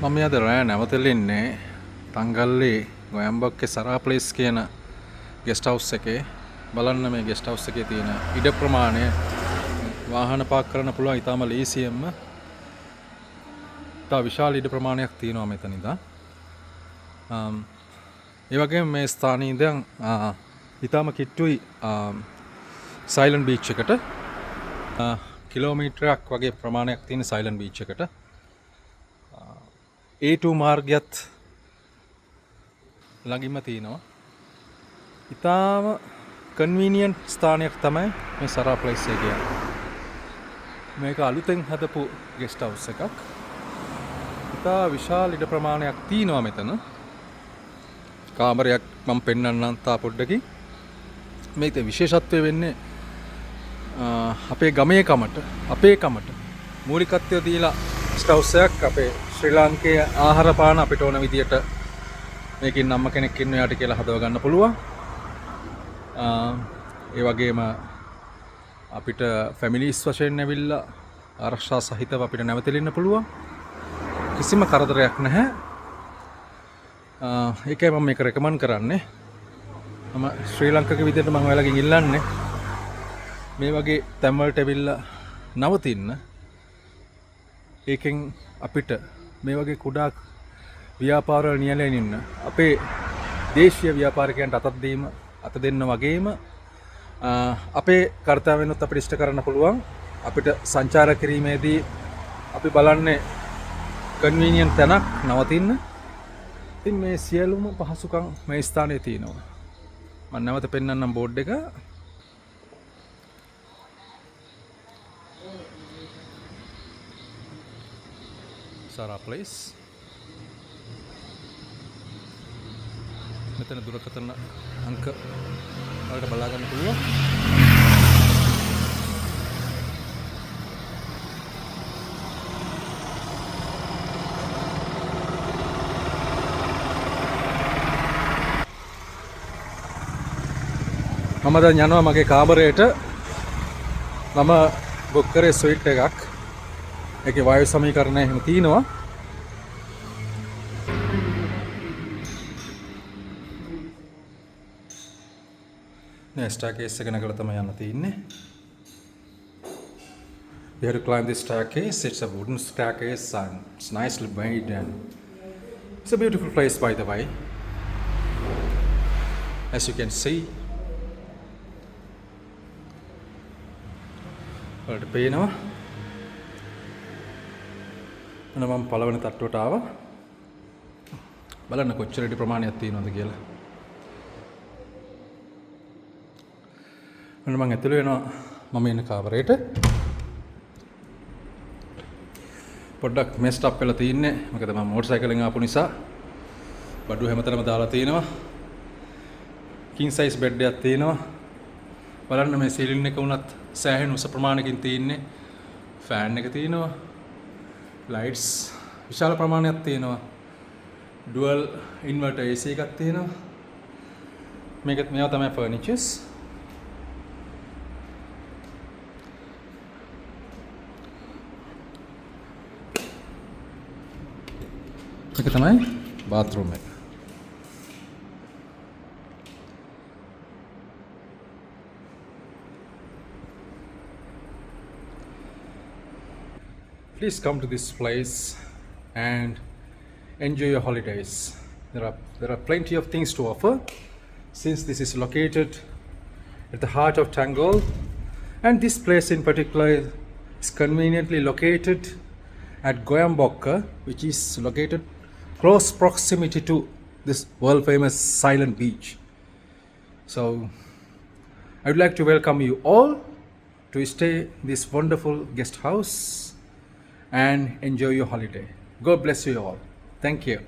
මම අද රෑ නැවතෙල්ලෙන්නේ තංගල්ලේ ගොයම්බක්කේ සරා ප්ලේස් කියන ගෙස්ට් හවුස් එකේ. බලන්න මේ ගෙස්ට් හවුස් එකේ තියෙන ඉඩ ප්‍රමාණය වාහන පාක් කරන්න පුළුවන් ඉතාම ලේසියෙන්ම. ඉතා විශාල ඉඩ ප්‍රමාණයක් තියෙනවා මෙතන ඉඳන්. ඒ වගේම මේ ස්ථානයේ ඉඳන් ඉතාම කිට්ටුයි සයිලන්ට් බීච් එකට. කිලෝමීටරයක් වගේ ප්‍රමාණයක් තියෙන සයිලන්ට් බීච් එකට. A2 මාර්ගයත් ළඟින්ම තියෙනවා. ඉතාම කන්වීනියන්ට් ස්ථානයක් තමයි මේ සරා ප්ලේස් එක කියන්නේ. මේක අලුතෙන් හදපු ගෙස්ට් හවුස් එකක්. ඉතා විශාල ඉඩ ප්‍රමාණයක් තියෙනවා මෙතන. කාමරයක් මම පෙන්වන්නම් තා පොඩ්ඩකින්. මේක විශේෂත්වය වෙන්නේ අපේ ගමේ කමට මූලිකත්වය දීලා ගෙස්ට් හවුස් එකක් අපේ ශ්‍රී ලාංකේය ආහාර පාන අපිට ඕන විදියට මේකින් අම්ම කෙනෙක් ඉන්න යාට කියලා හදව ගන්න පුළුවන්. ඒ වගේම අපිට ෆැමිලිස් වශයෙන් ඇවිල්ලා ආරක්ෂා සහිතව අපිට නැවතෙලින්න පුළුවන්. කිසිම කරදරයක් නැහැ. ඒකයි මම මේක රෙකමන්ඩ් කරන්නේ. මම ශ්‍රී ලංකක විදියට මම ඔයාලගෙන් ඉල්ලන්නේ මේ වගේ තැන් වලට ඇවිල්ලා නවතින්න. ඒකෙන් අපිට මේ වගේ කුඩා ව්‍යාපාරවල නියැලෙන්න ඉන්න අපේ දේශීය ව්‍යාපාරිකයන්ට අත දෙන්න වගේම අපේ කර්තව්‍යනොත් අපිට ඉෂ්ට කරන්න පුළුවන්. අපිට සංචාර කිරීමේදී අපි බලන්නේ කන්වීනියන්ට් තැනක් නවතින්න. ඉතින් මේ සියලුම පහසුකම් මේ ස්ථානයේ තියෙනවා. මම නැවත පෙන්නන්නම් බෝඩ් එක. Sara Place. මෙතන දුරකථන අංක වලට බලා ගන්න පුළුවන්. මම දැන් යනවා මගේ කාමරයට. මම බුක් කරේ ස්වීට් එකක්. ඒකේ වායු සමීකරණය එහෙම තියෙනවා. නේ ස්ටෑර්කේස් එක නැගලා තමයි යන්න තියෙන්නේ. We have to climb this staircase. It's a wooden staircase and it's nicely made and it's a beautiful place by the way. As you can see. වලට පේනවා. මම පළවෙනි තට්ටුවට ආවා. බලන්න කොච්චර ඉඩ ප්‍රමාණයක් තියෙනවද කියලා. මම ඇතුළේ වෙනවා මම ඉන්න කාමරේට. පොඩ්ඩක් මෙස්ට් අප් වෙලා තින්නේ. මොකද මම මෝටර් සයිකලෙන් ආපු නිසා බඩු හැමතැනම දාලා තිනවා. කිං සයිස් බෙඩ් එකක් තියෙනවා. බලන්න මේ සීලින් එක උනත් සෑහෙන උස ප්‍රමාණයකින් තියෙන්නේ. ෆෑන් එක තියෙනවා. ලයිට්ස් විශාල ප්‍රමාණයක් තියෙනවා. ඩුවල් ඉන්වර්ටර් AC එකක් තියෙනවා. මේවා තමයි ෆර්නිචර්ස්. මේක තමයි බාත්රූම් එක. Please come to this place and enjoy your holidays. There are plenty of things to offer since this is located at the heart of Tangol, and this place in particular is conveniently located at Goyambokka, which is located close proximity to this world famous silent beach. So I would like to welcome you all to stay in this wonderful guest house and enjoy your holiday. God bless you all. Thank you.